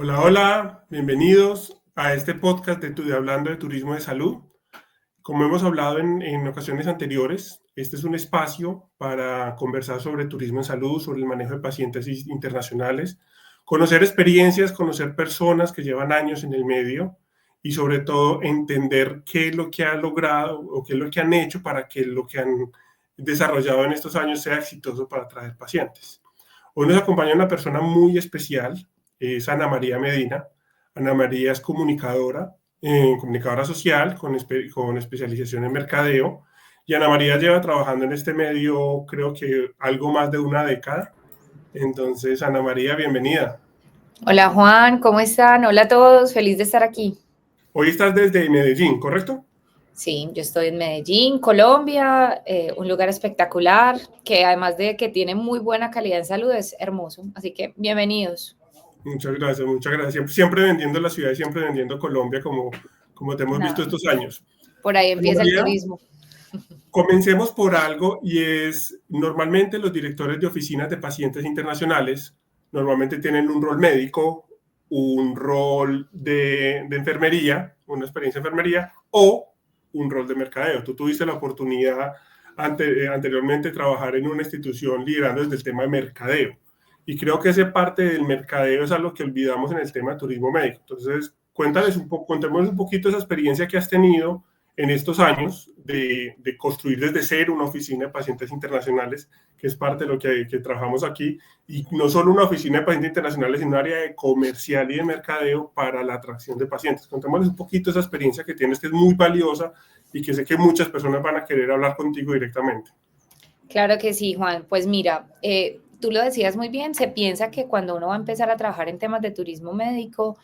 Hola, hola, bienvenidos a este podcast de Hablando de Turismo de Salud. Como hemos hablado en ocasiones anteriores, este es un espacio para conversar sobre turismo en salud, sobre el manejo de pacientes internacionales, conocer experiencias, conocer personas que llevan años en el medio y sobre todo entender qué es lo que han logrado o qué es lo que han hecho para que lo que han desarrollado en estos años sea exitoso para traer pacientes. Hoy nos acompaña una persona muy especial, es Ana María Medina. Ana María es comunicadora social con especialización en mercadeo. Y Ana María lleva trabajando en este medio, creo que algo más de una década. Entonces, Ana María, bienvenida. Hola Juan, ¿cómo están? Hola a todos, feliz de estar aquí. Hoy estás desde Medellín, ¿correcto? Sí, yo estoy en Medellín, Colombia, un lugar espectacular que además de que tiene muy buena calidad en salud es hermoso, así que bienvenidos. Muchas gracias, muchas gracias. Siempre vendiendo la ciudad y siempre vendiendo Colombia como te hemos visto Nada, estos años. por ahí Ana empieza el María, turismo. comencemos por algo y es, normalmente los directores de oficinas de pacientes internacionales normalmente tienen un rol médico, un rol de enfermería, una experiencia de enfermería o un rol de mercadeo. Tú tuviste la oportunidad anteriormente de trabajar en una institución liderando desde el tema de mercadeo. Y creo que esa parte del mercadeo es algo que olvidamos en el tema de turismo médico. Entonces, cuéntanos un poquito esa experiencia que has tenido en estos años de construir desde cero una oficina de pacientes internacionales, que es parte de lo que trabajamos aquí, y no solo una oficina de pacientes internacionales, sino un área de comercial y de mercadeo para la atracción de pacientes. Contémosles un poquito esa experiencia que tienes, que es muy valiosa y que sé que muchas personas van a querer hablar contigo directamente. Claro que sí, Juan. Pues mira, tú lo decías muy bien, se piensa que cuando uno va a empezar a trabajar en temas de turismo médico,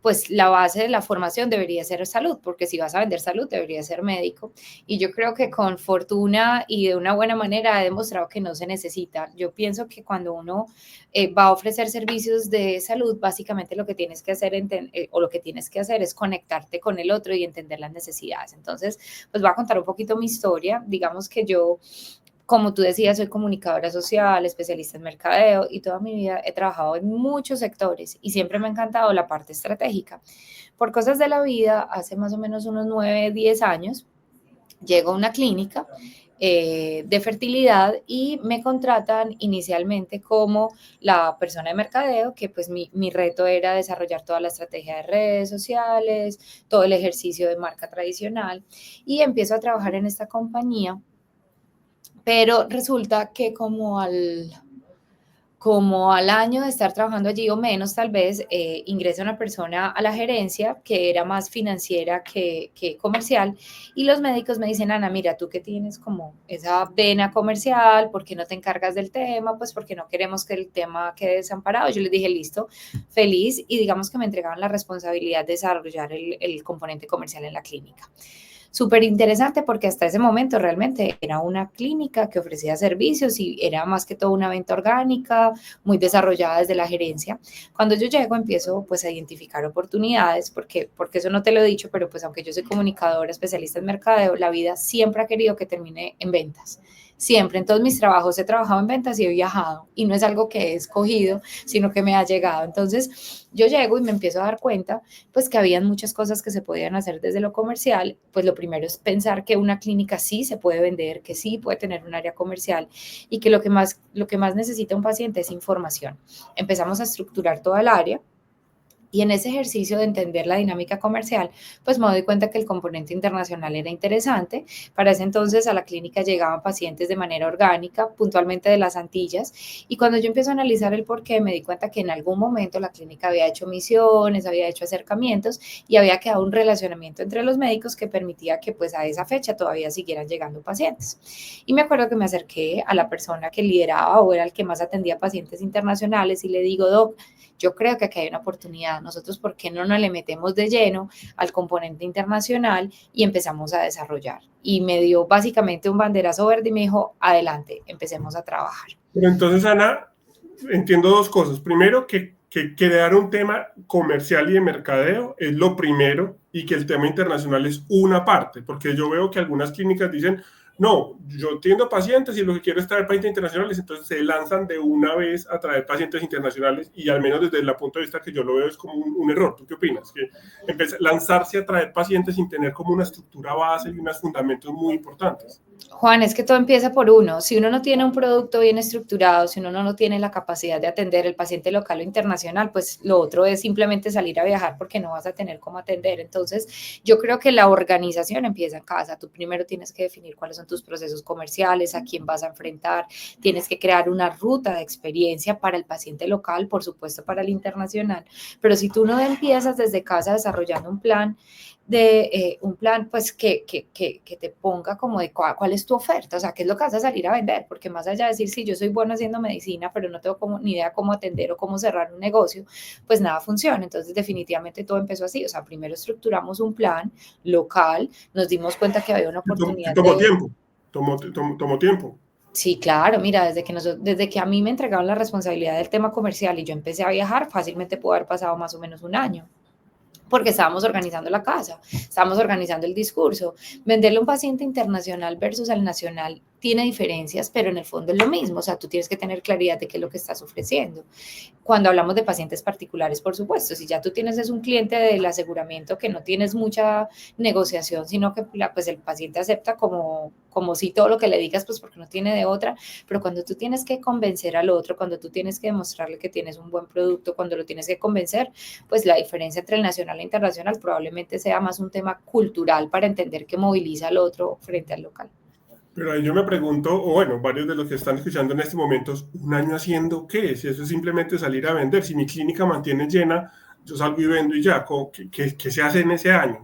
pues la base de la formación debería ser salud, porque si vas a vender salud debería ser médico. Y yo creo que con fortuna y de una buena manera ha demostrado que no se necesita. Yo pienso que cuando uno va a ofrecer servicios de salud, básicamente lo que tienes que hacer o lo que tienes que hacer es conectarte con el otro y entender las necesidades. Entonces, pues voy a contar un poquito mi historia. Digamos que yo, como tú decías, soy comunicadora social, especialista en mercadeo y toda mi vida he trabajado en muchos sectores y siempre me ha encantado la parte estratégica. Por cosas de la vida, hace más o menos unos 9, 10 años, llego a una clínica de fertilidad y me contratan inicialmente como la persona de mercadeo, que pues mi reto era desarrollar toda la estrategia de redes sociales, todo el ejercicio de marca tradicional y empiezo a trabajar en esta compañía, pero resulta que como al año de estar trabajando allí o menos tal vez, ingresa una persona a la gerencia que era más financiera que comercial y los médicos me dicen, Ana, mira, tú que tienes como esa vena comercial, ¿por qué no te encargas del tema? Pues porque no queremos que el tema quede desamparado. Yo les dije, listo, feliz, y digamos que me entregaban la responsabilidad de desarrollar el componente comercial en la clínica. Súper interesante porque hasta ese momento realmente era una clínica que ofrecía servicios y era más que todo una venta orgánica, muy desarrollada desde la gerencia. Cuando yo llego empiezo pues a identificar oportunidades, porque eso no te lo he dicho, pero pues aunque yo soy comunicadora, especialista en mercadeo, la vida siempre ha querido que termine en ventas. Siempre en todos mis trabajos he trabajado en ventas y he viajado y no es algo que he escogido, sino que me ha llegado. Entonces yo llego y me empiezo a dar cuenta pues que habían muchas cosas que se podían hacer desde lo comercial. Pues lo primero es pensar que una clínica sí se puede vender, que sí puede tener un área comercial y que lo que más necesita un paciente es información. Empezamos a estructurar toda el área. Y en ese ejercicio de entender la dinámica comercial, pues me doy cuenta que el componente internacional era interesante. Para ese entonces a la clínica llegaban pacientes de manera orgánica, puntualmente de las Antillas, y cuando yo empiezo a analizar el por qué, me di cuenta que en algún momento la clínica había hecho misiones, había hecho acercamientos y había quedado un relacionamiento entre los médicos que permitía que pues a esa fecha todavía siguieran llegando pacientes. Y me acuerdo que me acerqué a la persona que lideraba o era el que más atendía pacientes internacionales y le digo, Doc, yo creo que aquí hay una oportunidad. Nosotros, ¿por qué no nos le metemos de lleno al componente internacional y empezamos a desarrollar? Y me dio básicamente un banderazo verde y me dijo, adelante, empecemos a trabajar. Pero entonces, Ana, entiendo dos cosas. Primero, que crear un tema comercial y de mercadeo es lo primero y que el tema internacional es una parte, porque yo veo que algunas clínicas dicen, no, yo atiendo pacientes y lo que quiero es traer pacientes internacionales, entonces se lanzan de una vez a traer pacientes internacionales y al menos desde el punto de vista que yo lo veo es como un error. ¿Tú qué opinas? Que lanzarse a traer pacientes sin tener como una estructura base y unos fundamentos muy importantes. Juan, es que todo empieza por uno. Si uno no tiene un producto bien estructurado, si uno no tiene la capacidad de atender el paciente local o internacional, pues lo otro es simplemente salir a viajar porque no vas a tener cómo atender. Entonces, yo creo que la organización empieza en casa. Tú primero tienes que definir cuáles son tus procesos comerciales, a quién vas a enfrentar, tienes que crear una ruta de experiencia para el paciente local, por supuesto para el internacional. Pero si tú no empiezas desde casa desarrollando un plan, pues que te ponga como de cuál es tu oferta, o sea, qué es lo que vas a salir a vender, porque más allá de decir, sí, yo soy bueno haciendo medicina, pero no tengo ni idea cómo atender o cómo cerrar un negocio, pues nada funciona. Entonces, definitivamente todo empezó así, o sea, primero estructuramos un plan local, nos dimos cuenta que había una oportunidad. Tomó tiempo. Sí, claro, mira, desde que a mí me entregaron la responsabilidad del tema comercial y yo empecé a viajar, fácilmente pudo haber pasado más o menos un año, porque estábamos organizando la casa, estábamos organizando el discurso. Venderle a un paciente internacional versus al nacional tiene diferencias, pero en el fondo es lo mismo, o sea, tú tienes que tener claridad de qué es lo que estás ofreciendo. Cuando hablamos de pacientes particulares, por supuesto, si ya tú tienes es un cliente del aseguramiento que no tienes mucha negociación, sino que pues el paciente acepta como si todo lo que le digas, pues porque no tiene de otra, pero cuando tú tienes que convencer al otro, cuando tú tienes que demostrarle que tienes un buen producto, cuando lo tienes que convencer, pues la diferencia entre el nacional e internacional probablemente sea más un tema cultural para entender que moviliza al otro frente al local. Pero ahí yo me pregunto, o bueno, varios de los que están escuchando en este momento, ¿un año haciendo qué? Si eso es simplemente salir a vender, si mi clínica mantiene llena, yo salgo y vendo y ya, ¿qué se hace en ese año?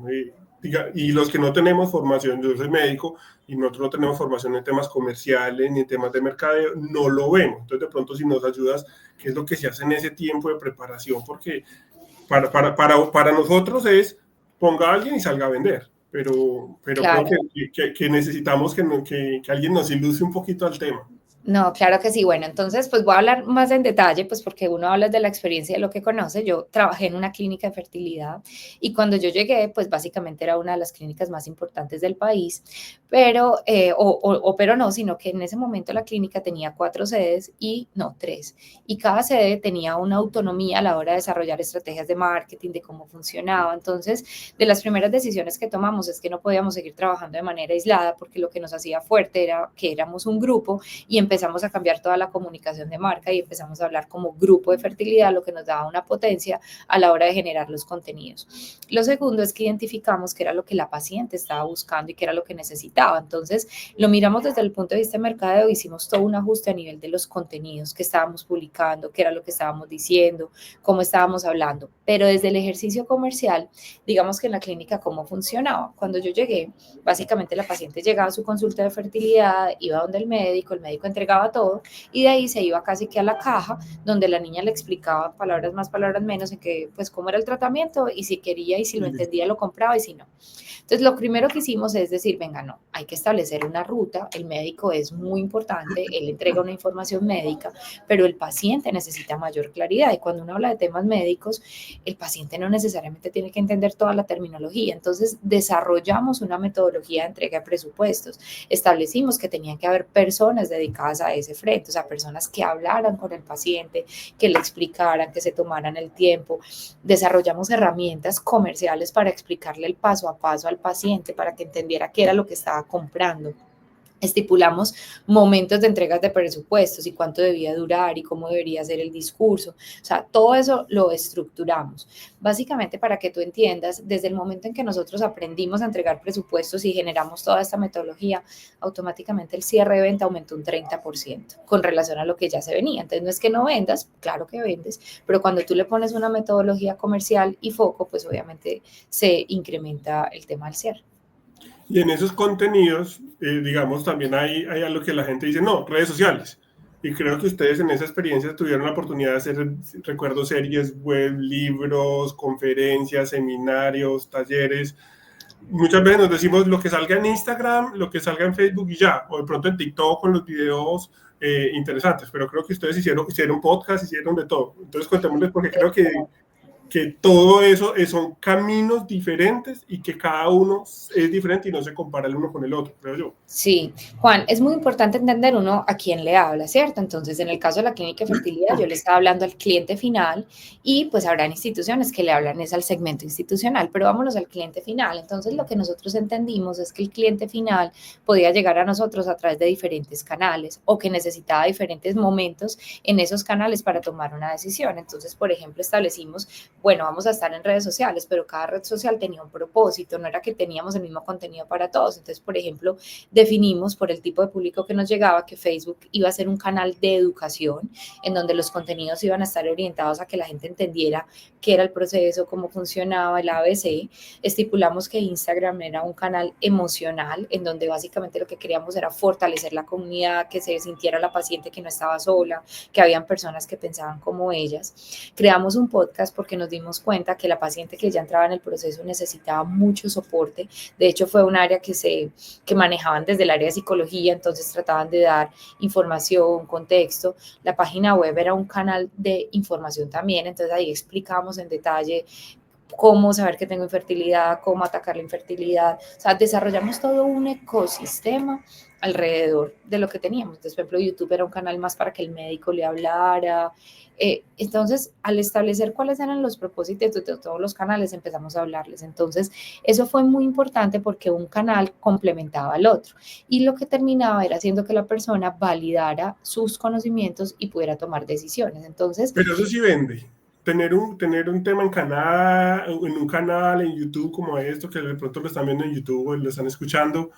Y los que no tenemos formación, yo soy médico y nosotros no tenemos formación en temas comerciales ni en temas de mercadeo, no lo vemos. Entonces, de pronto, si nos ayudas, ¿qué es lo que se hace en ese tiempo de preparación? Porque para nosotros es ponga a alguien y salga a vender. Pero claro, creo que necesitamos que alguien nos ilustre un poquito al tema. No, claro que sí. Bueno, entonces, pues voy a hablar más en detalle, pues porque uno habla de la experiencia de lo que conoce. Yo trabajé en una clínica de fertilidad y cuando yo llegué, pues básicamente era una de las clínicas más importantes del país, pero, pero no, sino que en ese momento la clínica tenía 4 sedes y no 3. Y cada sede tenía una autonomía a la hora de desarrollar estrategias de marketing, de cómo funcionaba. Entonces, de las primeras decisiones que tomamos es que no podíamos seguir trabajando de manera aislada porque lo que nos hacía fuerte era que éramos un grupo y empezamos a cambiar toda la comunicación de marca y empezamos a hablar como grupo de fertilidad, lo que nos daba una potencia a la hora de generar los contenidos. Lo segundo es que identificamos qué era lo que la paciente estaba buscando y qué era lo que necesitaba. Entonces, lo miramos desde el punto de vista de mercadeo, hicimos todo un ajuste a nivel de los contenidos que estábamos publicando, qué era lo que estábamos diciendo, cómo estábamos hablando. Pero desde el ejercicio comercial, digamos que en la clínica, ¿cómo funcionaba? Cuando yo llegué, básicamente la paciente llegaba a su consulta de fertilidad, iba donde el médico entregaba todo y de ahí se iba casi que a la caja donde la niña le explicaba palabras más, palabras menos en que pues cómo era el tratamiento y si quería y si lo entendía lo compraba y si no. Entonces lo primero que hicimos es decir, venga, no, hay que establecer una ruta, el médico es muy importante, él entrega una información médica, pero el paciente necesita mayor claridad y cuando uno habla de temas médicos, el paciente no necesariamente tiene que entender toda la terminología, entonces desarrollamos una metodología de entrega de presupuestos, establecimos que tenían que haber personas dedicadas a ese frente, o sea, personas que hablaran con el paciente, que le explicaran, que se tomaran el tiempo. Desarrollamos herramientas comerciales para explicarle el paso a paso al paciente, para que entendiera qué era lo que estaba comprando. Estipulamos momentos de entregas de presupuestos y cuánto debía durar y cómo debería ser el discurso. O sea, todo eso lo estructuramos. Básicamente, para que tú entiendas, desde el momento en que nosotros aprendimos a entregar presupuestos y generamos toda esta metodología, automáticamente el cierre de venta aumentó un 30% con relación a lo que ya se venía. Entonces, no es que no vendas, claro que vendes, pero cuando tú le pones una metodología comercial y foco, pues obviamente se incrementa el tema del cierre. Y en esos contenidos, digamos, también hay algo que la gente dice, no, redes sociales. Y creo que ustedes en esa experiencia tuvieron la oportunidad de hacer, recuerdo, series web, libros, conferencias, seminarios, talleres. Muchas veces nos decimos lo que salga en Instagram, lo que salga en Facebook y ya, o de pronto en TikTok con los videos interesantes, pero creo que ustedes hicieron podcast, hicieron de todo. Entonces, contémosles porque creo que que todo eso son caminos diferentes y que cada uno es diferente y no se compara el uno con el otro, creo yo. Sí, Juan, es muy importante entender uno a quién le habla, ¿cierto? Entonces, en el caso de la clínica de fertilidad, yo le estaba hablando al cliente final y pues habrán instituciones que le hablan es al segmento institucional, pero vámonos al cliente final. Entonces, lo que nosotros entendimos es que el cliente final podía llegar a nosotros a través de diferentes canales o que necesitaba diferentes momentos en esos canales para tomar una decisión. Entonces, por ejemplo, establecimos, bueno, vamos a estar en redes sociales, pero cada red social tenía un propósito, no era que teníamos el mismo contenido para todos. Entonces, por ejemplo, definimos por el tipo de público que nos llegaba que Facebook iba a ser un canal de educación en donde los contenidos iban a estar orientados a que la gente entendiera qué era el proceso, cómo funcionaba el ABC. Estipulamos que Instagram era un canal emocional en donde básicamente lo que queríamos era fortalecer la comunidad, que se sintiera la paciente que no estaba sola, que habían personas que pensaban como ellas. Creamos un podcast porque nos dimos cuenta que la paciente que ya entraba en el proceso necesitaba mucho soporte. De hecho, fue un área que manejaban desde el área de psicología, entonces trataban de dar información, contexto. La página web era un canal de información también, entonces ahí explicamos en detalle cómo saber que tengo infertilidad, cómo atacar la infertilidad. O sea, desarrollamos todo un ecosistema alrededor de lo que teníamos. Entonces, por ejemplo, YouTube era un canal más para que el médico le hablara. Entonces, al establecer cuáles eran los propósitos de todos los canales, empezamos a hablarles. Entonces, eso fue muy importante porque un canal complementaba al otro. Y lo que terminaba era haciendo que la persona validara sus conocimientos y pudiera tomar decisiones. Entonces, pero eso sí vende. Tener un tema en YouTube como esto, que de pronto lo están viendo en YouTube o lo están escuchando,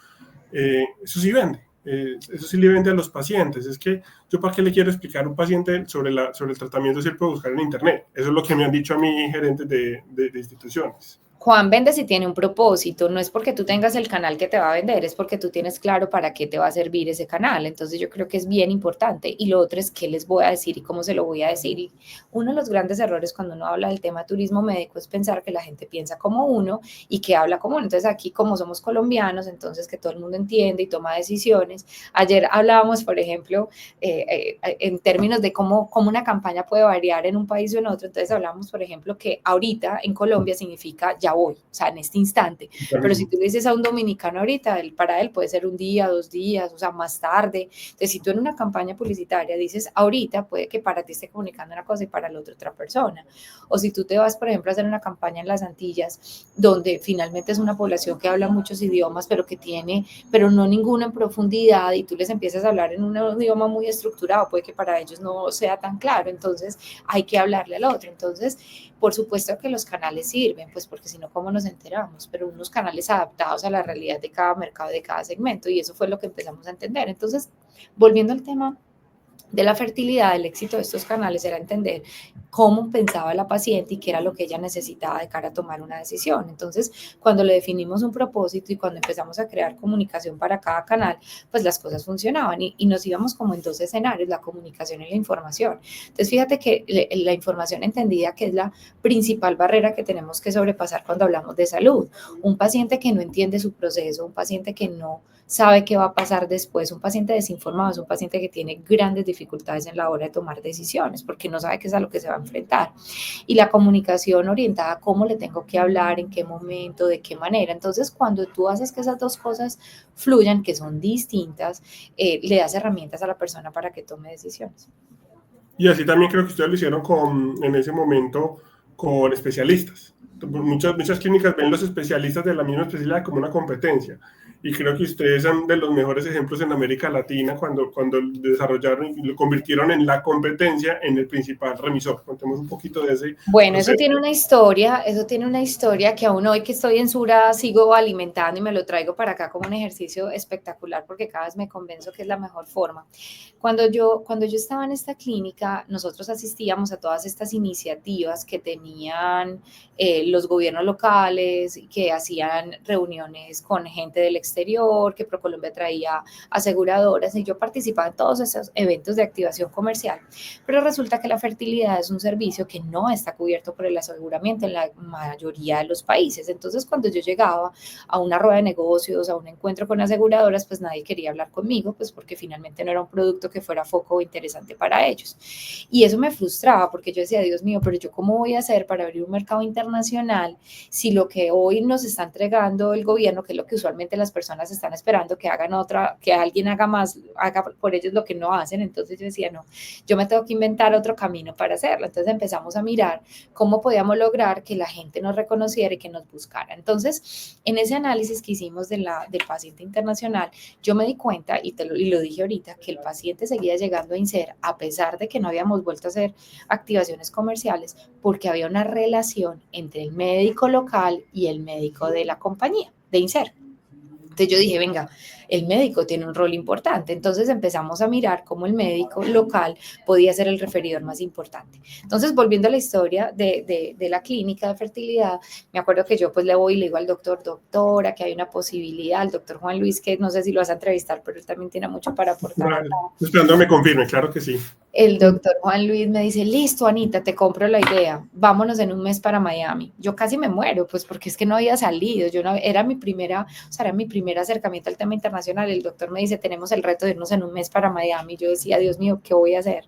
eso sí vende. Eso sí le vende a los pacientes. Es que yo para qué le quiero explicar a un paciente sobre el tratamiento si él puede buscar en internet. Eso es lo que me han dicho a mí gerentes de instituciones. Juan vende si tiene un propósito, no es porque tú tengas el canal que te va a vender, es porque tú tienes claro para qué te va a servir ese canal. Entonces yo creo que es bien importante. Y lo otro es qué les voy a decir y cómo se lo voy a decir. Y uno de los grandes errores cuando uno habla del tema turismo médico es pensar que la gente piensa como uno y que habla como uno. Entonces aquí como somos colombianos, entonces que todo el mundo entiende y toma decisiones. Ayer hablábamos, por ejemplo, en términos de cómo una campaña puede variar en un país o en otro. Entonces hablamos, por ejemplo, que ahorita en Colombia significa ya voy, o sea, en este instante. Pero si tú le dices a un dominicano ahorita, para él puede ser un día, 2 días, o sea, más tarde. Entonces, si tú en una campaña publicitaria dices ahorita, puede que para ti esté comunicando una cosa y para el otro otra persona. O si tú te vas, por ejemplo, a hacer una campaña en las Antillas, donde finalmente es una población que habla muchos idiomas, pero no ninguno en profundidad, y tú les empiezas a hablar en un idioma muy estructurado, puede que para ellos no sea tan claro. Entonces, hay que hablarle al otro. Entonces, por supuesto que los canales sirven, pues porque si no, ¿cómo nos enteramos? Pero unos canales adaptados a la realidad de cada mercado, de cada segmento, y eso fue lo que empezamos a entender. Entonces, volviendo al tema de la fertilidad, el éxito de estos canales era entender cómo pensaba la paciente y qué era lo que ella necesitaba de cara a tomar una decisión. Entonces, cuando le definimos un propósito y cuando empezamos a crear comunicación para cada canal, pues las cosas funcionaban y nos íbamos como en dos escenarios, la comunicación y la información. Entonces, fíjate que la información entendida que es la principal barrera que tenemos que sobrepasar cuando hablamos de salud. Un paciente que no entiende su proceso, un paciente que no sabe qué va a pasar después, un paciente desinformado es un paciente que tiene grandes dificultades en la hora de tomar decisiones porque no sabe qué es a lo que se va a enfrentar. Y la comunicación orientada a cómo le tengo que hablar, en qué momento, de qué manera. Entonces, cuando tú haces que esas dos cosas fluyan, que son distintas, le das herramientas a la persona para que tome decisiones. Y así también creo que ustedes lo hicieron en ese momento con especialistas. Muchas clínicas ven los especialistas de la misma especialidad como una competencia. Y creo que ustedes son de los mejores ejemplos en América Latina cuando desarrollaron y lo convirtieron en la competencia en el principal remisor. Contemos un poquito de ese Bueno, proceso. eso tiene una historia que aún hoy que estoy en Sura sigo alimentando y me lo traigo para acá como un ejercicio espectacular porque cada vez me convenzo que es la mejor forma. Cuando yo estaba en esta clínica, nosotros asistíamos a todas estas iniciativas que tenían los gobiernos locales, que hacían reuniones con gente del exterior, que ProColombia traía aseguradoras y yo participaba en todos esos eventos de activación comercial. Pero resulta que la fertilidad es un servicio que no está cubierto por el aseguramiento en la mayoría de los países. Entonces, cuando yo llegaba a una rueda de negocios, a un encuentro con aseguradoras, pues nadie quería hablar conmigo, pues porque finalmente no era un producto que fuera foco o interesante para ellos. Y eso me frustraba porque yo decía, Dios mío, pero yo cómo voy a hacer para abrir un mercado internacional si lo que hoy nos está entregando el gobierno, que es lo que usualmente las personas están esperando, que hagan otra, que alguien haga más, haga por ellos lo que no hacen. Entonces yo decía, no, yo me tengo que inventar otro camino para hacerlo. Entonces empezamos a mirar cómo podíamos lograr que la gente nos reconociera y que nos buscara. Entonces, en ese análisis que hicimos del paciente internacional, yo me di cuenta, y lo dije ahorita, que el paciente seguía llegando a INSER a pesar de que no habíamos vuelto a hacer activaciones comerciales, porque había una relación entre el médico local y el médico de la compañía, de INSER. Entonces yo dije, venga, el médico tiene un rol importante. Entonces empezamos a mirar cómo el médico local podía ser el referidor más importante. Entonces, volviendo a la historia de la clínica de fertilidad, me acuerdo que yo pues le voy y le digo al doctor, doctora, que hay una posibilidad, al doctor Juan Luis, que no sé si lo vas a entrevistar, pero él también tiene mucho para aportar. Vale. Esperando me confirme, claro que sí. El doctor Juan Luis me dice, listo, Anita, te compro la idea, vámonos en un mes para Miami. Yo casi me muero, pues porque es que no había salido, era mi primer acercamiento al tema internacional. El doctor me dice, tenemos el reto de irnos en un mes para Miami. Yo decía, Dios mío, ¿qué voy a hacer?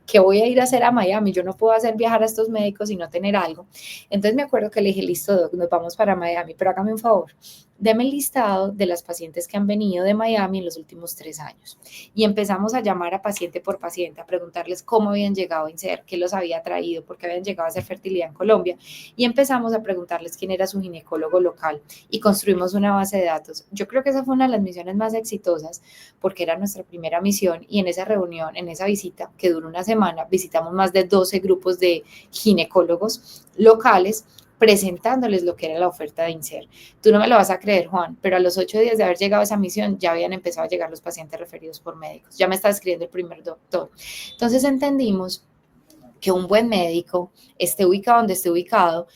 ¿Qué voy a ir a hacer a Miami? Yo no puedo hacer viajar a estos médicos y no tener algo. Entonces me acuerdo que le dije, listo, doc, nos vamos para Miami, pero hágame un favor, deme el listado de las pacientes que han venido de Miami en los últimos 3 años. Y empezamos a llamar a paciente por paciente, a preguntarles cómo habían llegado a INSER, qué los había traído, por qué habían llegado a hacer fertilidad en Colombia. Y empezamos a preguntarles quién era su ginecólogo local y construimos una base de datos. Yo creo que esa fue una de las misiones más exitosas porque era nuestra primera misión y en esa reunión, en esa visita que duró una semana, visitamos más de 12 grupos de ginecólogos locales presentándoles lo que era la oferta de INSER. Tú no me lo vas a creer, Juan, pero a los 8 días de haber llegado a esa misión ya habían empezado a llegar los pacientes referidos por médicos. Ya me estaba escribiendo el primer doctor. Entonces entendimos que un buen médico, esté ubicado donde esté ubicado,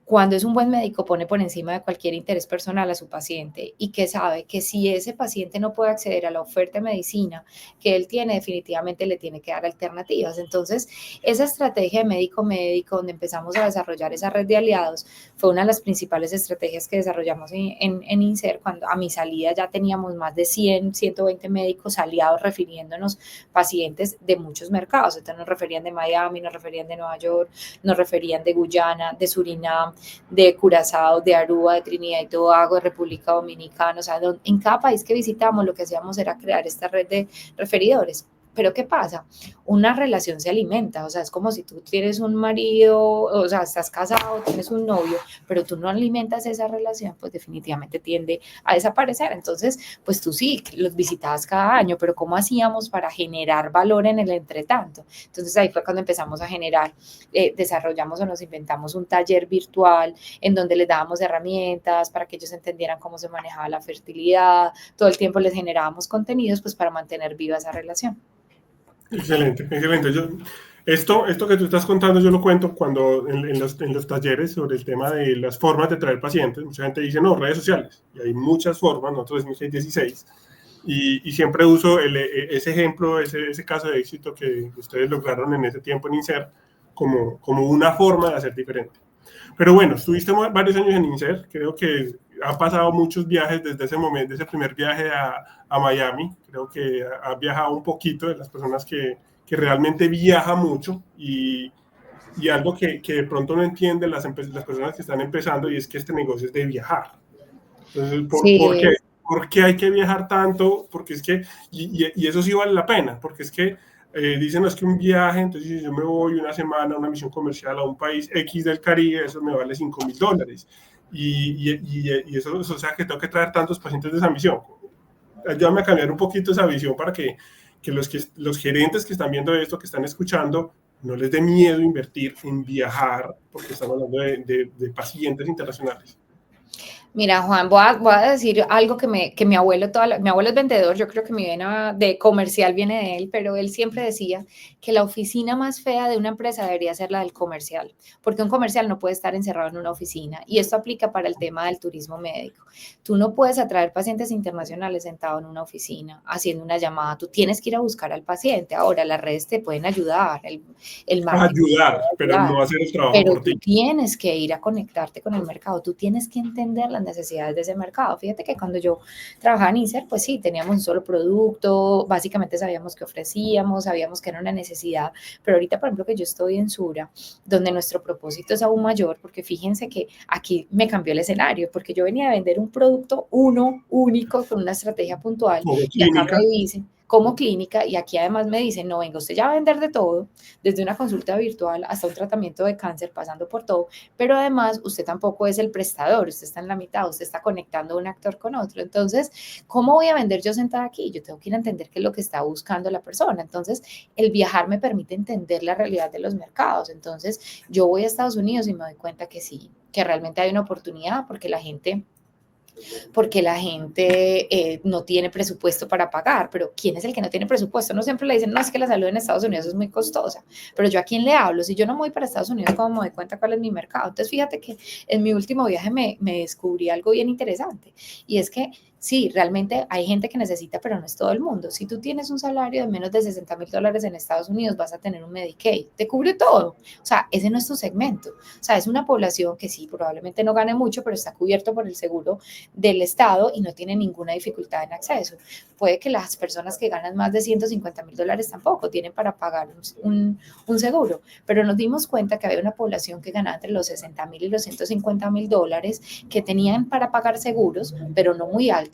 cuando es un buen médico pone por encima de cualquier interés personal a su paciente y que sabe que si ese paciente no puede acceder a la oferta de medicina que él tiene, definitivamente le tiene que dar alternativas. Entonces, esa estrategia de médico-médico, donde empezamos a desarrollar esa red de aliados, fue una de las principales estrategias que desarrollamos en INSER. Cuando a mi salida ya teníamos más de 100, 120 médicos aliados refiriéndonos pacientes de muchos mercados. Entonces nos referían de Miami, nos referían de Nueva York, nos referían de Guyana, de Surinam, de Curazao, de Aruba, de Trinidad y Tobago, de República Dominicana. O sea, en cada país que visitamos lo que hacíamos era crear esta red de referidores. Pero ¿qué pasa? Una relación se alimenta, o sea, es como si tú tienes un marido, o sea, estás casado, tienes un novio, pero tú no alimentas esa relación, pues definitivamente tiende a desaparecer. Entonces, pues tú sí, los visitabas cada año, pero ¿cómo hacíamos para generar valor en el entretanto? Entonces ahí fue cuando empezamos a generar, desarrollamos o nos inventamos un taller virtual en donde les dábamos herramientas para que ellos entendieran cómo se manejaba la fertilidad, todo el tiempo les generábamos contenidos pues para mantener viva esa relación. Excelente, excelente. Esto que tú estás contando, yo lo cuento cuando en los talleres sobre el tema de las formas de traer pacientes. Mucha gente dice, no, redes sociales. Y hay muchas formas, nosotros en 2016. Y siempre uso ese ejemplo, ese caso de éxito que ustedes lograron en ese tiempo en INSER como una forma de hacer diferente. Pero bueno, estuviste varios años en INSER, creo que ha pasado muchos viajes desde ese momento, ese primer viaje a Miami. Creo que ha viajado un poquito, de las personas que realmente viaja mucho y algo que de pronto no entienden las personas que están empezando, y es que este negocio es de viajar. Entonces, ¿por qué? ¿Por qué hay que viajar tanto? Porque es que, y eso sí vale la pena, porque es que dicen, no, es que un viaje, entonces si yo me voy una semana a una misión comercial a un país X del Caribe, eso me vale $5,000. Y eso, o sea, que tengo que traer tantos pacientes de esa misión. Ayúdame a cambiar un poquito esa visión para que los gerentes que están viendo esto, que están escuchando, no les dé miedo invertir en viajar, porque estamos hablando de pacientes internacionales. Mira, Juan, voy a decir algo que mi abuelo, mi abuelo es vendedor, yo creo que mi vena de comercial viene de él, pero él siempre decía que la oficina más fea de una empresa debería ser la del comercial, porque un comercial no puede estar encerrado en una oficina, y esto aplica para el tema del turismo médico. Tú no puedes atraer pacientes internacionales sentado en una oficina, haciendo una llamada, tú tienes que ir a buscar al paciente. Ahora, las redes te pueden ayudar, el marketing te puede Ayudar, pero ayudar, no hacer el trabajo pero por tú ti. tienes que ir a conectarte con el mercado, tú tienes que entender las necesidades de ese mercado. Fíjate que cuando yo trabajaba en INSER, pues sí, teníamos un solo producto, básicamente sabíamos qué ofrecíamos, sabíamos que era una necesidad, pero ahorita, por ejemplo, que yo estoy en Sura, donde nuestro propósito es aún mayor, porque fíjense que aquí me cambió el escenario, porque yo venía a vender un producto uno, único, con una estrategia puntual, Como y acá clínica. me dicen, como clínica, y aquí además me dicen, no, venga, usted ya va a vender de todo, desde una consulta virtual hasta un tratamiento de cáncer, pasando por todo, pero además usted tampoco es el prestador, usted está en la mitad, usted está conectando un actor con otro. Entonces, ¿cómo voy a vender yo sentada aquí? Yo tengo que ir a entender qué es lo que está buscando la persona. Entonces, el viajar me permite entender la realidad de los mercados. Entonces, yo voy a Estados Unidos y me doy cuenta que sí, que realmente hay una oportunidad porque la gente no tiene presupuesto para pagar, pero ¿quién es el que no tiene presupuesto? No siempre le dicen, no, es que la salud en Estados Unidos es muy costosa, pero yo a quién le hablo, si yo no me voy para Estados Unidos, ¿cómo me doy cuenta cuál es mi mercado? Entonces fíjate que en mi último viaje me descubrí algo bien interesante, y es que sí, realmente hay gente que necesita, pero no es todo el mundo. Si tú tienes un salario de menos de $60,000 en Estados Unidos, vas a tener un Medicaid, te cubre todo. O sea, ese no es tu segmento. O sea, es una población que sí, probablemente no gane mucho, pero está cubierto por el seguro del Estado y no tiene ninguna dificultad en acceso. Puede que las personas que ganan más de $150,000 tampoco tienen para pagar un seguro, pero nos dimos cuenta que había una población que ganaba entre los $60,000 y los $150,000 que tenían para pagar seguros, pero no muy altos,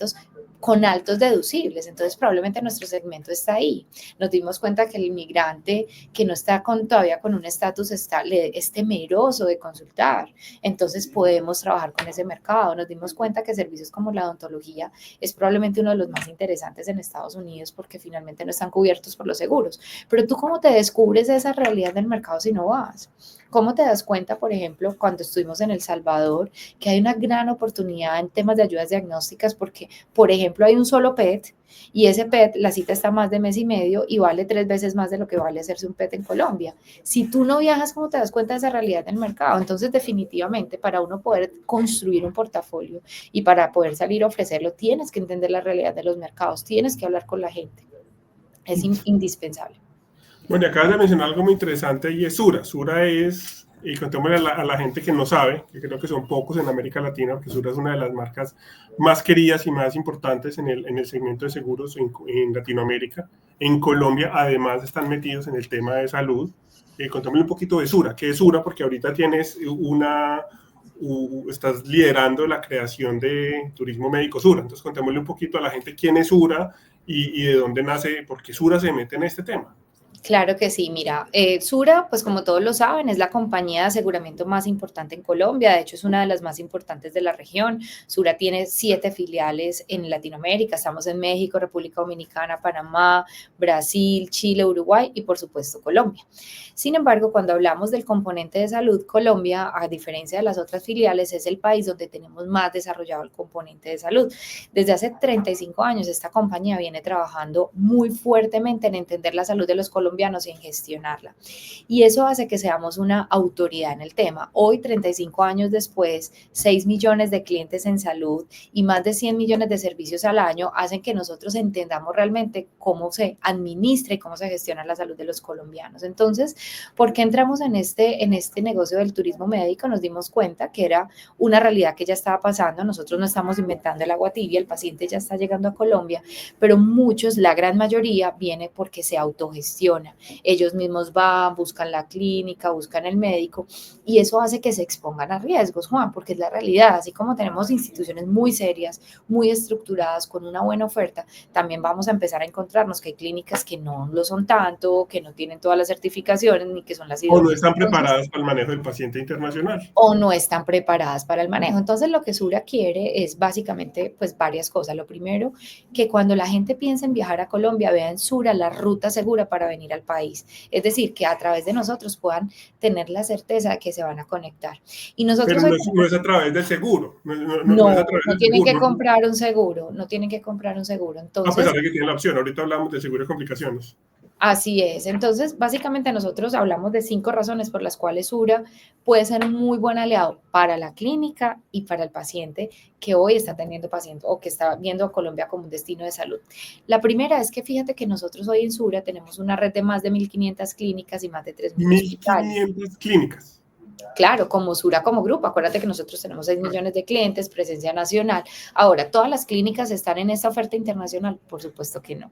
con altos deducibles. Entonces, probablemente nuestro segmento está ahí. Nos dimos cuenta que el inmigrante que no está todavía con un estatus es temeroso de consultar. Entonces, podemos trabajar con ese mercado. Nos dimos cuenta que servicios como la odontología es probablemente uno de los más interesantes en Estados Unidos porque finalmente no están cubiertos por los seguros. Pero tú, ¿cómo te descubres esa realidad del mercado si no vas? ¿Cómo te das cuenta, por ejemplo, cuando estuvimos en El Salvador, que hay una gran oportunidad en temas de ayudas diagnósticas? Porque, por ejemplo, hay un solo PET y ese PET, la cita está más de mes y medio y vale 3 veces más de lo que vale hacerse un PET en Colombia. Si tú no viajas, ¿cómo te das cuenta de esa realidad del mercado? Entonces, definitivamente, para uno poder construir un portafolio y para poder salir a ofrecerlo, tienes que entender la realidad de los mercados, tienes que hablar con la gente. Es indispensable. Bueno, y acabas de mencionar algo muy interesante y es Sura. Sura es, y contémosle a la gente que no sabe, que creo que son pocos en América Latina, porque Sura es una de las marcas más queridas y más importantes en el segmento de seguros en Latinoamérica. En Colombia, además, están metidos en el tema de salud. Contémosle un poquito de Sura. ¿Qué es Sura? Porque ahorita tienes estás liderando la creación de turismo médico Sura. Entonces, contémosle un poquito a la gente quién es Sura y de dónde nace, por qué Sura se mete en este tema. Claro que sí, mira, Sura, pues como todos lo saben, es la compañía de aseguramiento más importante en Colombia, de hecho es una de las más importantes de la región. Sura tiene 7 filiales en Latinoamérica, estamos en México, República Dominicana, Panamá, Brasil, Chile, Uruguay y por supuesto Colombia. Sin embargo, cuando hablamos del componente de salud, Colombia, a diferencia de las otras filiales, es el país donde tenemos más desarrollado el componente de salud. Desde hace 35 años esta compañía viene trabajando muy fuertemente en entender la salud de los colombianos y en gestionarla. Y eso hace que seamos una autoridad en el tema. Hoy, 35 años después, 6 millones de clientes en salud y más de 100 millones de servicios al año hacen que nosotros entendamos realmente cómo se administra y cómo se gestiona la salud de los colombianos. Entonces, ¿por qué entramos en este negocio del turismo médico? Nos dimos cuenta que era una realidad que ya estaba pasando. Nosotros no estamos inventando el agua tibia, el paciente ya está llegando a Colombia, pero muchos, la gran mayoría, viene porque se autogestiona. Ellos mismos van, buscan la clínica, buscan el médico y eso hace que se expongan a riesgos, Juan, porque es la realidad. Así como tenemos instituciones muy serias, muy estructuradas, con una buena oferta, también vamos a empezar a encontrarnos que hay clínicas que no lo son tanto, que no tienen todas las certificaciones ni que son las O no idóneas. están Entonces, preparadas para el manejo del paciente internacional. o no están preparadas para el manejo. Entonces, lo que Sura quiere es básicamente, pues, varias cosas. Lo primero, que cuando la gente piensa en viajar a Colombia, vea en Sura la ruta segura para venir venir al país. Es decir, que a través de nosotros puedan tener la certeza de que se van a conectar. Y nosotros Pero hoy no es a través del seguro, no es a no, través no del tienen que seguro, ¿no? comprar un seguro, no tienen que comprar un seguro. A pesar Entonces, de que tienen la opción. Ahorita hablamos de seguro de complicaciones. así es. Entonces, básicamente nosotros hablamos de 5 razones por las cuales URA puede ser un muy buen aliado para la clínica y para el paciente que hoy está teniendo paciente o que está viendo a Colombia como un destino de salud. La primera es que fíjate que nosotros hoy en Sura tenemos una red de más de 1.500 clínicas y más de 3.000 hospitales. 1.500 clínicas. Claro, como Sura como grupo, acuérdate que nosotros tenemos 6 millones de clientes, presencia nacional. Ahora, ¿todas las clínicas están en esta oferta internacional? Por supuesto que no.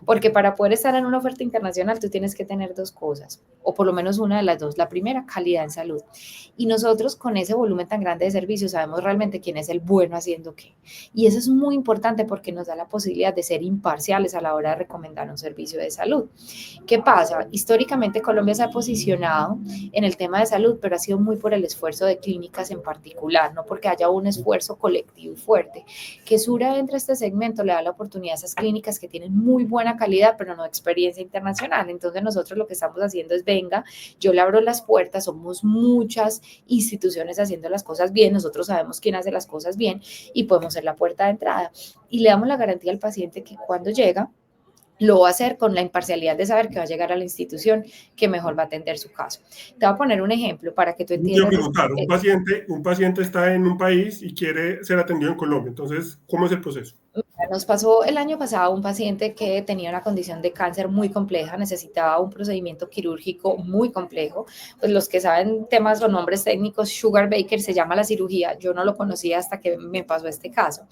Porque para poder estar en una oferta internacional tú tienes que tener 2 cosas, o por lo menos una de las 2. La primera, calidad en salud. Y nosotros con ese volumen tan grande de servicios sabemos realmente quién es el bueno haciendo qué. Y eso es muy importante porque nos da la posibilidad de ser imparciales a la hora de recomendar un servicio de salud. ¿Qué pasa? Históricamente Colombia se ha posicionado en el tema de salud, pero ha sido muy por el esfuerzo de clínicas en particular, no porque haya un esfuerzo colectivo y fuerte. Que Sura entre a este segmento le da la oportunidad a esas clínicas que tienen muy buena calidad, pero no experiencia internacional. Entonces nosotros lo que estamos haciendo es, venga, yo le abro las puertas, somos muchas instituciones haciendo las cosas bien, nosotros sabemos quién hace las cosas bien y podemos ser la puerta de entrada. Y le damos la garantía al paciente que cuando llega, lo va a hacer con la imparcialidad de saber que va a llegar a la institución que mejor va a atender su caso. Te voy a poner un ejemplo para que tú Yo quiero entiendas. preguntar, un paciente está en un país y quiere ser atendido en Colombia. Entonces, ¿cómo es el proceso? Nos pasó el año pasado un paciente que tenía una condición de cáncer muy compleja, necesitaba un procedimiento quirúrgico muy complejo. Pues los que saben temas o nombres técnicos, Sugar Baker se llama la cirugía. Yo no lo conocía hasta que me pasó este caso.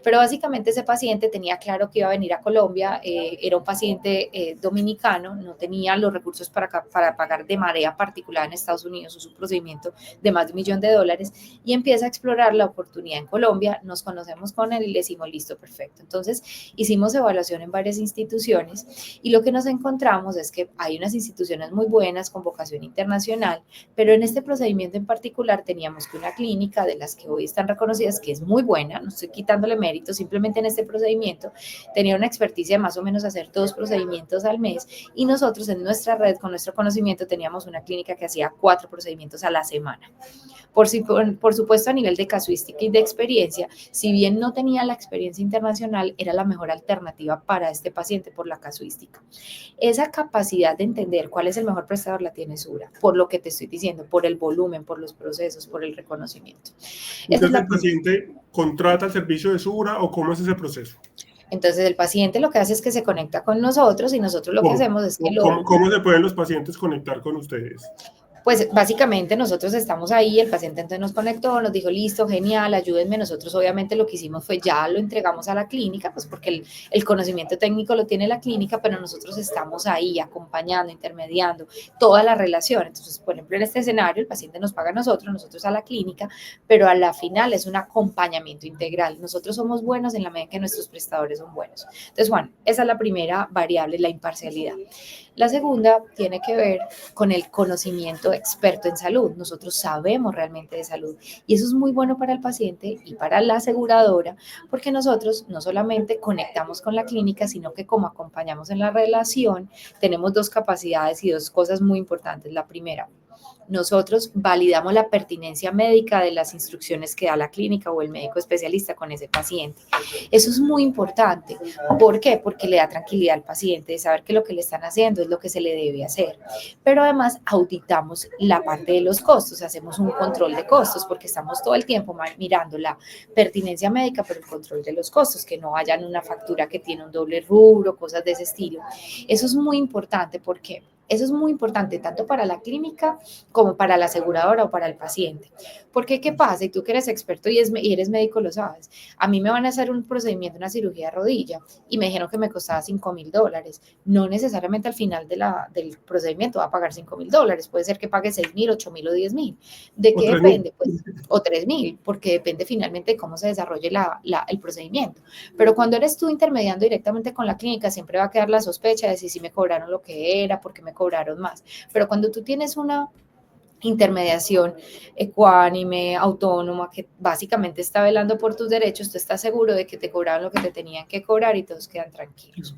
Pero básicamente ese paciente tenía claro que iba a venir a Colombia, era un paciente dominicano, no tenía los recursos para pagar de manera particular en Estados Unidos un procedimiento de más de $1.000.000 y empieza a explorar la oportunidad en Colombia. Nos conocemos con él y le decimos, listo, perfecto. Entonces, hicimos evaluación en varias instituciones y lo que nos encontramos es que hay unas instituciones muy buenas con vocación internacional, pero en este procedimiento en particular teníamos que una clínica de las que hoy están reconocidas, que es muy buena, no estoy quitándole mérito, simplemente en este procedimiento tenía una experticia de más o menos hacer 2 procedimientos al mes y nosotros en nuestra red, con nuestro conocimiento, teníamos una clínica que hacía 4 procedimientos a la semana. Por supuesto, a nivel de casuística y de experiencia, si bien no tenía la experiencia internacional, era la mejor alternativa para este paciente por la casuística. Esa capacidad de entender cuál es el mejor prestador la tiene Sura, por lo que te estoy diciendo, por el volumen, por los procesos, por el reconocimiento. Esa es Entonces, la ¿el primera. paciente contrata el servicio de Sura o cómo es ese proceso? Entonces, el paciente lo que hace es que se conecta con nosotros y nosotros lo que ¿Cómo? hacemos es que ¿Cómo se pueden los pacientes conectar con ustedes? pues básicamente nosotros estamos ahí, el paciente entonces nos conectó, nos dijo, listo, genial, ayúdenme. Nosotros obviamente lo que hicimos fue ya lo entregamos a la clínica, pues porque el conocimiento técnico lo tiene la clínica, pero nosotros estamos ahí acompañando, intermediando toda la relación. Entonces, por ejemplo, en este escenario, el paciente nos paga a nosotros a la clínica, pero a la final es un acompañamiento integral. Nosotros somos buenos en la medida que nuestros prestadores son buenos. Entonces, Juan, esa es la primera variable, la imparcialidad. La segunda tiene que ver con el conocimiento experto en salud. Nosotros sabemos realmente de salud y eso es muy bueno para el paciente y para la aseguradora porque nosotros no solamente conectamos con la clínica, sino que como acompañamos en la relación, tenemos 2 capacidades y 2 cosas muy importantes. La primera, nosotros validamos la pertinencia médica de las instrucciones que da la clínica o el médico especialista con ese paciente. Eso es muy importante. ¿Por qué? Porque le da tranquilidad al paciente de saber que lo que le están haciendo es lo que se le debe hacer. Pero además auditamos la parte de los costos, hacemos un control de costos porque estamos todo el tiempo mirando la pertinencia médica, pero el control de los costos, que no hayan una factura que tiene un doble rubro, cosas de ese estilo. Eso es muy importante porque eso es muy importante tanto para la clínica como para la aseguradora o para el paciente. Porque, ¿qué pasa? Y tú que eres experto y eres médico, lo sabes. A mí me van a hacer un procedimiento, una cirugía de rodilla, y me dijeron que me costaba $5.000. No necesariamente al final del procedimiento va a pagar $5.000. Puede ser que pague 6.000, 8.000 o 10.000. ¿De ¿O qué 3.000? depende? Pues, o 3.000, porque depende finalmente de cómo se desarrolle el procedimiento. Pero cuando eres tú intermediando directamente con la clínica, siempre va a quedar la sospecha de si me cobraron lo que era, porque me cobraron más. Pero cuando tú tienes una intermediación ecuánime, autónoma, que básicamente está velando por tus derechos, tú estás seguro de que te cobraron lo que te tenían que cobrar y todos quedan tranquilos.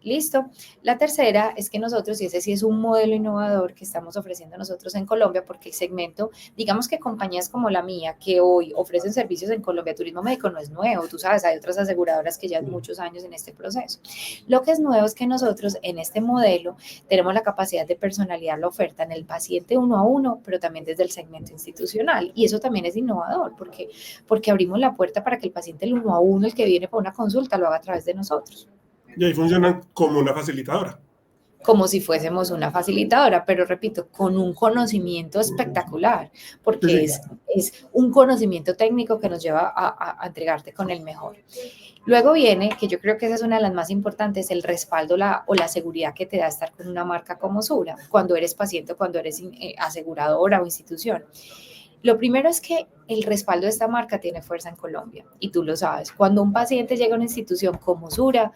Listo. La tercera es que nosotros, y ese sí es un modelo innovador que estamos ofreciendo nosotros en Colombia, porque el segmento, digamos que compañías como la mía, que hoy ofrecen servicios en Colombia, turismo médico no es nuevo, tú sabes, hay otras aseguradoras que ya han muchos años en este proceso. Lo que es nuevo es que nosotros en este modelo tenemos la capacidad de personalizar la oferta en el paciente uno a uno, pero también desde el segmento institucional. Y eso también es innovador, porque abrimos la puerta para que el paciente el uno a uno, el que viene para una consulta, lo haga a través de nosotros. Y ahí funcionan como una facilitadora. Como si fuésemos una facilitadora, pero repito, con un conocimiento espectacular, porque es un conocimiento técnico que nos lleva a entregarte con el mejor. Luego viene, que yo creo que esa es una de las más importantes, el respaldo o la seguridad que te da estar con una marca como Sura, cuando eres paciente o cuando eres aseguradora o institución. Lo primero es que el respaldo de esta marca tiene fuerza en Colombia, y tú lo sabes. Cuando un paciente llega a una institución como Sura,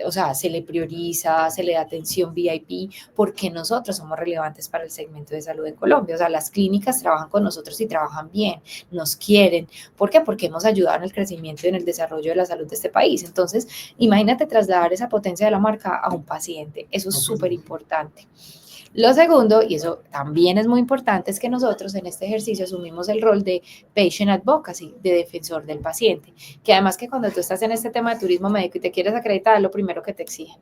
o sea, se le prioriza, se le da atención VIP, porque nosotros somos relevantes para el segmento de salud en Colombia. O sea, las clínicas trabajan con nosotros y trabajan bien, nos quieren. ¿Por qué? Porque hemos ayudado en el crecimiento y en el desarrollo de la salud de este país. Entonces, imagínate trasladar esa potencia de la marca a un paciente. Eso es súper importante. Lo segundo, y eso también es muy importante, es que nosotros en este ejercicio asumimos el rol de patient advocacy, de defensor del paciente, que además que cuando tú estás en este tema de turismo médico y te quieres acreditar, es lo primero que te exigen.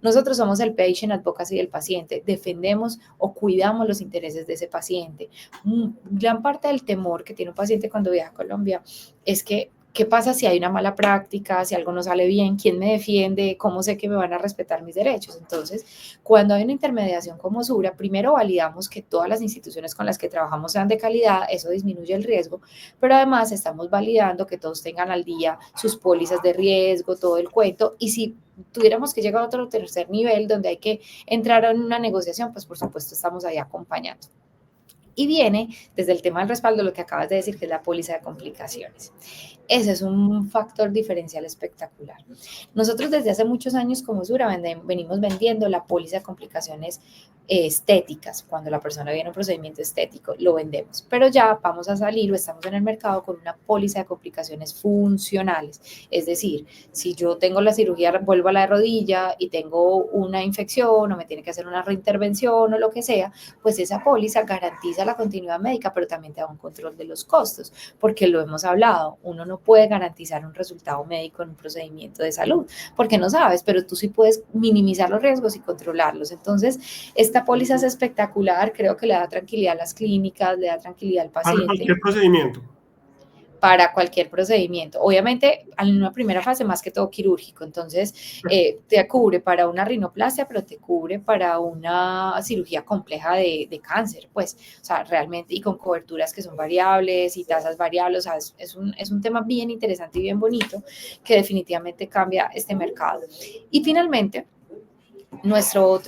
Nosotros somos el patient advocacy del paciente, defendemos o cuidamos los intereses de ese paciente. Gran parte del temor que tiene un paciente cuando viaja a Colombia es que ¿qué pasa si hay una mala práctica, si algo no sale bien? ¿Quién me defiende? ¿Cómo sé que me van a respetar mis derechos? Entonces, cuando hay una intermediación como Sura, primero validamos que todas las instituciones con las que trabajamos sean de calidad, eso disminuye el riesgo, pero además estamos validando que todos tengan al día sus pólizas de riesgo, todo el cuento, y si tuviéramos que llegar a otro tercer nivel donde hay que entrar en una negociación, pues por supuesto estamos ahí acompañando. Y viene desde el tema del respaldo lo que acabas de decir, que es la póliza de complicaciones. Ese es un factor diferencial espectacular. Nosotros desde hace muchos años como Sura venimos vendiendo la póliza de complicaciones estéticas. Cuando la persona viene a un procedimiento estético, lo vendemos. Pero ya vamos a salir o estamos en el mercado con una póliza de complicaciones funcionales. Es decir, si yo tengo la cirugía, vuelvo a la de rodilla y tengo una infección o me tiene que hacer una reintervención o lo que sea, pues esa póliza garantiza la continuidad médica, pero también te da un control de los costos, porque lo hemos hablado, uno no puede garantizar un resultado médico en un procedimiento de salud, porque no sabes, pero tú sí puedes minimizar los riesgos y controlarlos. Entonces, esta póliza es espectacular, creo que le da tranquilidad a las clínicas, le da tranquilidad al Para paciente. cualquier procedimiento. Para cualquier procedimiento. Obviamente, en una primera fase, más que todo quirúrgico, entonces te cubre para una rinoplastia, pero te cubre para una cirugía compleja de cáncer, pues, o sea, realmente, y con coberturas que son variables y tasas variables, o sea, es un tema bien interesante y bien bonito que definitivamente cambia este mercado. Y finalmente, nuestro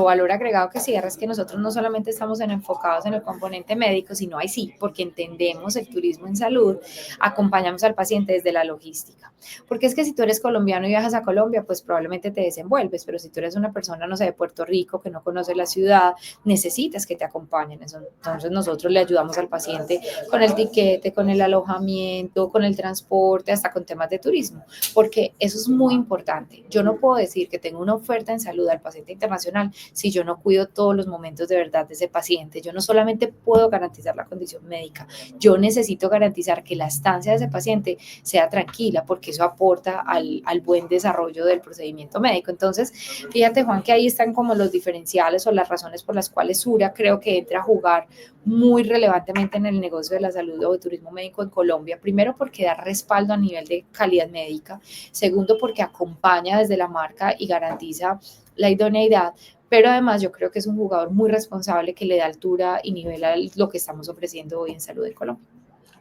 valor agregado que cierra es que nosotros no solamente estamos enfocados en el componente médico, sino ahí sí, porque entendemos el turismo en salud, acompañamos al paciente desde la logística. Porque es que si tú eres colombiano y viajas a Colombia, pues probablemente te desenvuelves, pero si tú eres una persona, no sé, de Puerto Rico, que no conoce la ciudad, necesitas que te acompañen. Entonces nosotros le ayudamos al paciente con el tiquete, con el alojamiento, con el transporte, hasta con temas de turismo, porque eso es muy importante. Yo no puedo decir que tengo una oferta en salud al paciente internacional si yo no cuido todos los momentos de verdad de ese paciente. Yo no solamente puedo garantizar la condición médica, yo necesito garantizar que la estancia de ese paciente sea tranquila, porque eso aporta al buen desarrollo del procedimiento médico. Entonces, fíjate, Juan, que ahí están como los diferenciales o las razones por las cuales Sura creo que entra a jugar muy relevantemente en el negocio de la salud o de turismo médico en Colombia. Primero, porque da respaldo a nivel de calidad médica. Segundo, porque acompaña desde la marca y garantiza la idoneidad, pero además yo creo que es un jugador muy responsable que le da altura y nivel a lo que estamos ofreciendo hoy en salud en Colombia.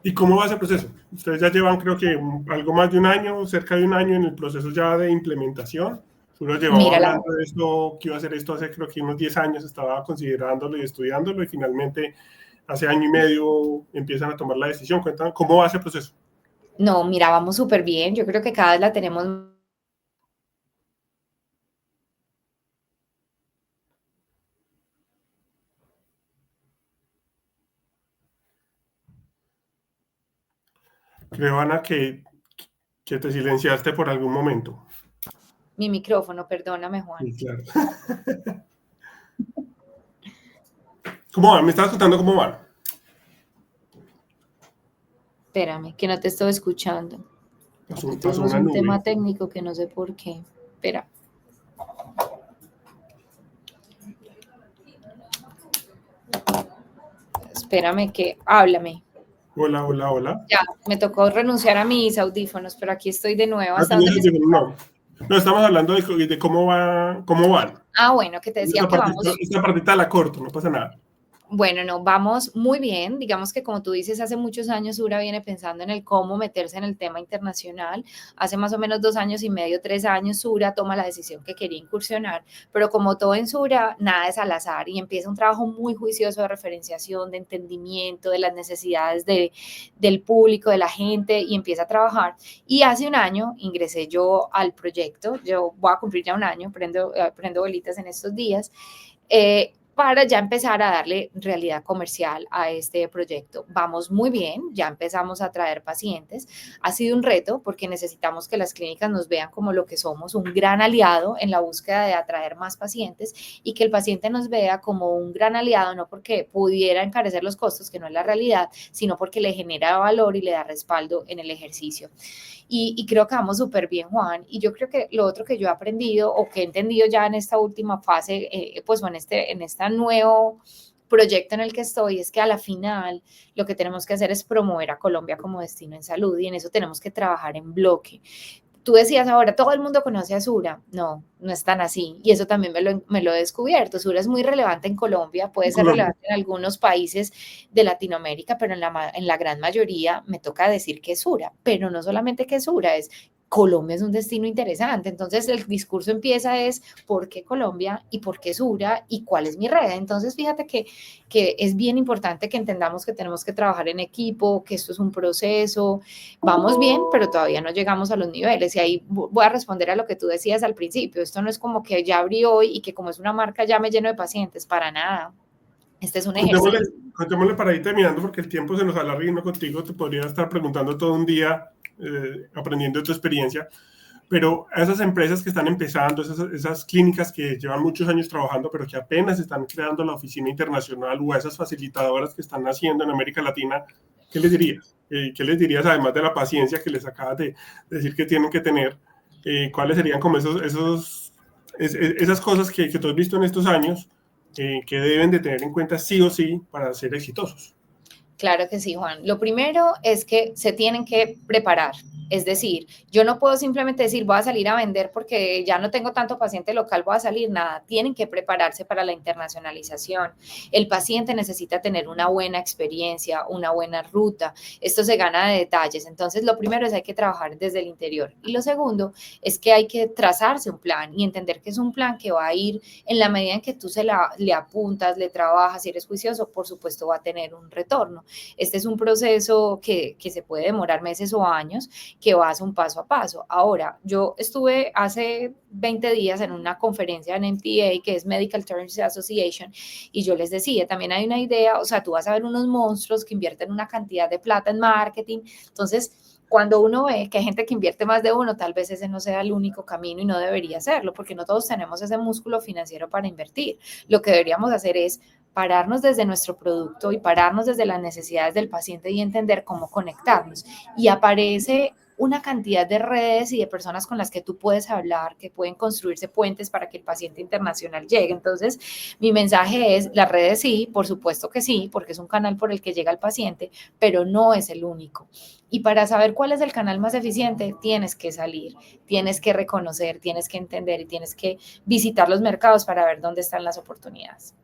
¿Y cómo va ese proceso? Ustedes ya llevan, creo que algo más de un año, cerca de un año en el proceso ya de implementación. Uno llevaba Mira, hablando de esto, que iba a hacer esto hace creo que unos 10 años, estaba considerándolo y estudiándolo y finalmente hace año y medio empiezan a tomar la decisión. Cuéntame, ¿cómo va ese proceso? no, mira, vamos súper bien. Yo creo que cada vez la tenemos. Creo, Ana, que te silenciaste por algún momento. Mi micrófono, perdóname, Juan. Sí, claro. ¿Cómo van? ¿Me estabas contando cómo van? Espérame, que no te estoy escuchando. Aquí Pasó tuvimos una un nube. tema técnico que no sé por qué. Espera. Espérame que háblame. Hola, hola, hola. Ya, me tocó renunciar a mis audífonos, pero aquí estoy de nuevo. Ah, ¿Hasta dónde me escuchas? no. No, estamos hablando de cómo van. Ah, bueno, que te decía que vamos. Esta partita la corto, no pasa nada. Bueno, no, vamos muy bien. Digamos que como tú dices, hace muchos años Sura viene pensando en el cómo meterse en el tema internacional. Hace más o menos 2 años y medio, 3 años, Sura toma la decisión que quería incursionar, pero como todo en Sura, nada es al azar y empieza un trabajo muy juicioso de referenciación, de entendimiento de las necesidades del público, de la gente y empieza a trabajar. Y hace un año ingresé yo al proyecto, yo voy a cumplir ya un año, prendo velitas en estos días. Para ya empezar a darle realidad comercial a este proyecto. Vamos muy bien, ya empezamos a traer pacientes. Ha sido un reto porque necesitamos que las clínicas nos vean como lo que somos, un gran aliado en la búsqueda de atraer más pacientes y que el paciente nos vea como un gran aliado, no porque pudiera encarecer los costos, que no es la realidad, sino porque le genera valor y le da respaldo en el ejercicio. Y creo que vamos súper bien, Juan. Y yo creo que lo otro que yo he aprendido o que he entendido ya en esta última fase, pues en este nuevo proyecto en el que estoy, es que a la final lo que tenemos que hacer es promover a Colombia como destino en salud y en eso tenemos que trabajar en bloque. Tú decías ahora, todo el mundo conoce a Sura. No, no es tan así. Y eso también me lo he descubierto. Sura es muy relevante en Colombia, puede En ser Colombia. relevante en algunos países de Latinoamérica, pero en la gran mayoría me toca decir que es Sura. Pero no solamente que es Sura, es Colombia es un destino interesante. Entonces el discurso empieza es ¿por qué Colombia y por qué Sura y cuál es mi red? Entonces fíjate que es bien importante que entendamos que tenemos que trabajar en equipo, que esto es un proceso. Vamos bien, pero todavía no llegamos a los niveles. Y ahí voy a responder a lo que tú decías al principio. Esto no es como que ya abrí hoy y que como es una marca ya me lleno de pacientes, para nada. Este es un Contémosle, ejercicio. contémosle para ir terminando porque el tiempo se nos alarga y no contigo te podría estar preguntando todo un día aprendiendo de tu experiencia. Pero a esas empresas que están empezando, esas clínicas que llevan muchos años trabajando, pero que apenas están creando la oficina internacional o a esas facilitadoras que están naciendo en América Latina, ¿qué les dirías? ¿Qué les dirías además de la paciencia que les acabas de decir que tienen que tener? ¿Cuáles serían como esas cosas que tú has visto en estos años que deben de tener en cuenta sí o sí para ser exitosos? Claro que sí, Juan. Lo primero es que se tienen que preparar. Es decir, yo no puedo simplemente decir voy a salir a vender porque ya no tengo tanto paciente local, voy a salir, nada. Tienen que prepararse para la internacionalización. El paciente necesita tener una buena experiencia, una buena ruta. Esto se gana de detalles. Entonces, lo primero es hay que trabajar desde el interior. Y lo segundo es que hay que trazarse un plan y entender que es un plan que va a ir en la medida en que tú le apuntas, le trabajas y eres juicioso, por supuesto va a tener un retorno. Este es un proceso que se puede demorar meses o años, que vas un paso a paso. Ahora, yo estuve hace 20 días en una conferencia en MTA, que es Medical Terms Association, y yo les decía, también hay una idea, o sea, tú vas a ver unos monstruos que invierten una cantidad de plata en marketing, entonces cuando uno ve que hay gente que invierte más de uno, tal vez ese no sea el único camino y no debería serlo, porque no todos tenemos ese músculo financiero para invertir. Lo que deberíamos hacer es pararnos desde nuestro producto y pararnos desde las necesidades del paciente y entender cómo conectarnos. Y aparece una cantidad de redes y de personas con las que tú puedes hablar, que pueden construirse puentes para que el paciente internacional llegue. Entonces, mi mensaje es, las redes sí, por supuesto que sí, porque es un canal por el que llega el paciente, pero no es el único. Y para saber cuál es el canal más eficiente, tienes que salir, tienes que reconocer, tienes que entender y tienes que visitar los mercados para ver dónde están las oportunidades.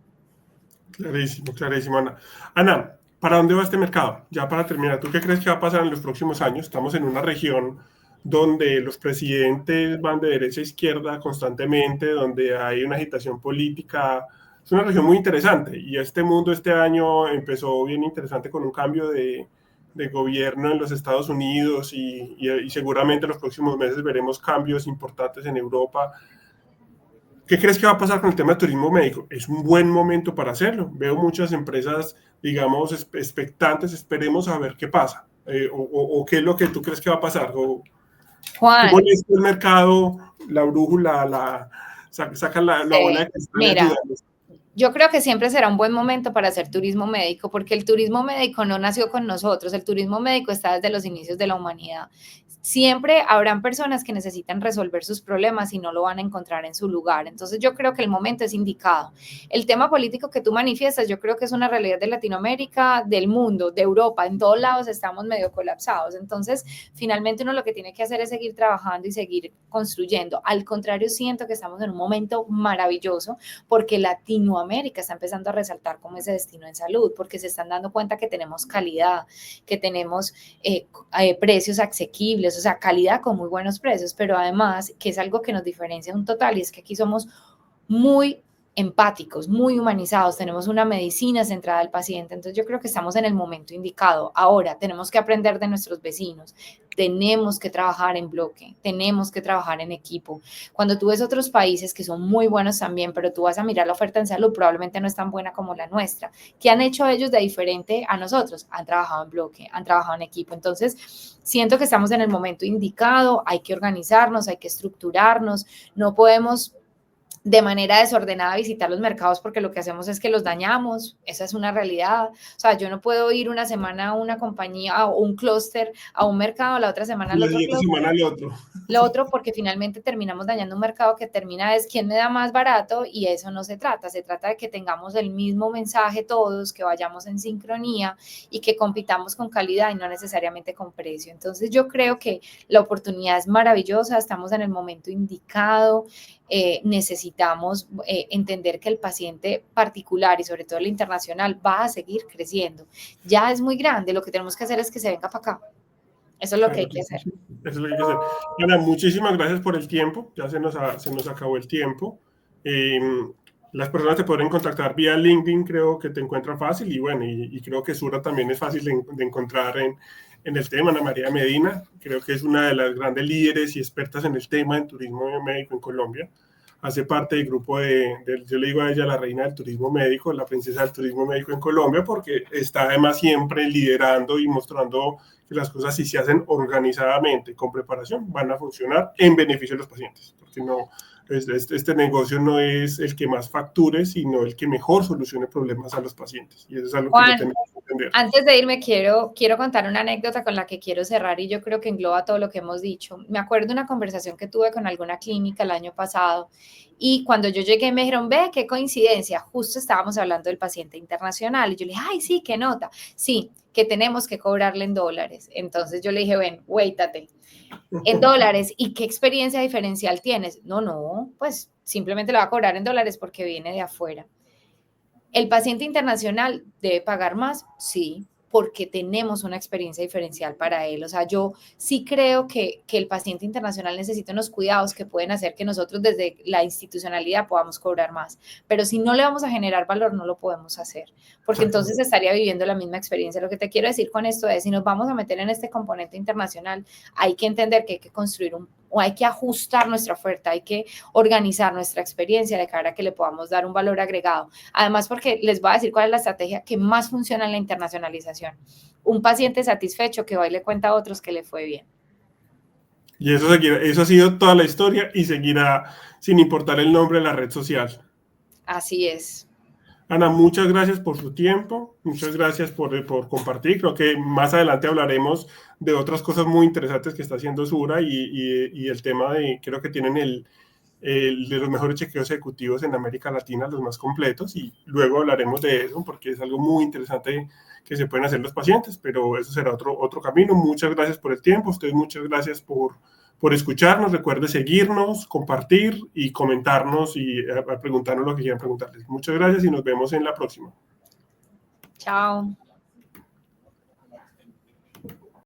Clarísimo, clarísimo, Ana. Ana, ¿para dónde va este mercado? Ya para terminar, ¿tú qué crees que va a pasar en los próximos años? Estamos en una región donde los presidentes van de derecha a izquierda constantemente, donde hay una agitación política. Es una región muy interesante y este mundo este año empezó bien interesante con un cambio de gobierno en los Estados Unidos y seguramente en los próximos meses veremos cambios importantes en Europa. ¿Qué crees que va a pasar con el tema de turismo médico? Es un buen momento para hacerlo. Veo muchas empresas, digamos, expectantes, esperemos a ver qué pasa. O qué es lo que tú crees que va a pasar. Juan, ¿Cómo lees el mercado, la brújula, saca la bola de cristal y mira, ayúdanos? yo creo que siempre será un buen momento para hacer turismo médico, porque el turismo médico no nació con nosotros, el turismo médico está desde los inicios de la humanidad. Siempre habrán personas que necesitan resolver sus problemas y no lo van a encontrar en su lugar. Entonces yo creo que el momento es indicado. El tema político que tú manifiestas, yo creo que es una realidad de Latinoamérica, del mundo, de Europa, en todos lados estamos medio colapsados. Entonces, finalmente uno lo que tiene que hacer es seguir trabajando y seguir construyendo. Al contrario, siento que estamos en un momento maravilloso porque Latinoamérica está empezando a resaltar como ese destino en salud, porque se están dando cuenta que tenemos calidad, que tenemos precios asequibles, o sea, calidad con muy buenos precios, pero además, que es algo que nos diferencia un total, y es que aquí somos muy empáticos, muy humanizados, tenemos una medicina centrada al paciente, entonces yo creo que estamos en el momento indicado. Ahora, tenemos que aprender de nuestros vecinos, tenemos que trabajar en bloque, tenemos que trabajar en equipo. Cuando tú ves otros países que son muy buenos también, pero tú vas a mirar la oferta en salud, probablemente no es tan buena como la nuestra. ¿Qué han hecho ellos de diferente a nosotros? Han trabajado en bloque, han trabajado en equipo. Entonces, siento que estamos en el momento indicado, hay que organizarnos, hay que estructurarnos, no podemos de manera desordenada visitar los mercados porque lo que hacemos es que los dañamos, esa es una realidad. O sea, yo no puedo ir una semana a una compañía o un clúster a un mercado, la otra semana al La otro siguiente clúster. semana al otro. Lo otro porque finalmente terminamos dañando un mercado que termina es quién me da más barato, y eso no se trata de que tengamos el mismo mensaje todos, que vayamos en sincronía y que compitamos con calidad y no necesariamente con precio. Entonces yo creo que la oportunidad es maravillosa, estamos en el momento indicado, necesitamos entender que el paciente particular y sobre todo el internacional va a seguir creciendo. Ya es muy grande, lo que tenemos que hacer es que se venga para acá. Eso es lo que hay Claro que que hacer. sí. Eso es lo que hay que hacer. Ana, muchísimas gracias por el tiempo. Ya se nos acabó el tiempo. Eh, las personas te pueden contactar vía LinkedIn, creo que te encuentran fácil. Y bueno, y creo que Sura también es fácil de encontrar en el tema. Ana María Medina, creo que es una de las grandes líderes y expertas en el tema en turismo médico en Colombia. Hace parte del grupo yo le digo a ella la reina del turismo médico, la princesa del turismo médico en Colombia, porque está además siempre liderando y mostrando que las cosas, si se hacen organizadamente, con preparación, van a funcionar en beneficio de los pacientes, porque no, este negocio no es el que más facture, sino el que mejor solucione problemas a los pacientes, y eso es algo que lo Juan, tenemos que entender. antes de irme, quiero contar una anécdota con la que quiero cerrar y yo creo que engloba todo lo que hemos dicho. Me acuerdo de una conversación que tuve con alguna clínica el año pasado y cuando yo llegué me dijeron, ve, qué coincidencia, justo estábamos hablando del paciente internacional y yo le dije, ay, sí, qué nota. Sí, que tenemos que cobrarle en dólares. Entonces yo le dije, ven, waitate, en dólares, ¿y qué experiencia diferencial tienes? No, pues simplemente lo va a cobrar en dólares porque viene de afuera. ¿El paciente internacional debe pagar más? Sí, porque tenemos una experiencia diferencial para él. O sea, yo sí creo que el paciente internacional necesita unos cuidados que pueden hacer que nosotros desde la institucionalidad podamos cobrar más. Pero si no le vamos a generar valor, no lo podemos hacer, porque entonces estaría viviendo la misma experiencia. Lo que te quiero decir con esto es, si nos vamos a meter en este componente internacional, hay que entender que hay que construir o hay que ajustar nuestra oferta, hay que organizar nuestra experiencia de cara a que le podamos dar un valor agregado. Además, porque les voy a decir cuál es la estrategia que más funciona en la internacionalización. Un paciente satisfecho que va y le cuenta a otros que le fue bien. Y eso ha sido toda la historia y seguirá sin importar el nombre de la red social. Así es. Ana, muchas gracias por su tiempo, muchas gracias por compartir. Creo que más adelante hablaremos de otras cosas muy interesantes que está haciendo Sura y el tema de, creo que tienen de los mejores chequeos ejecutivos en América Latina, los más completos, y luego hablaremos de eso porque es algo muy interesante que se pueden hacer los pacientes, pero eso será otro camino. Muchas gracias por el tiempo, ustedes muchas gracias por escucharnos. Recuerde seguirnos, compartir y comentarnos y preguntarnos lo que quieran preguntarles. Muchas gracias y nos vemos en la próxima. Chao.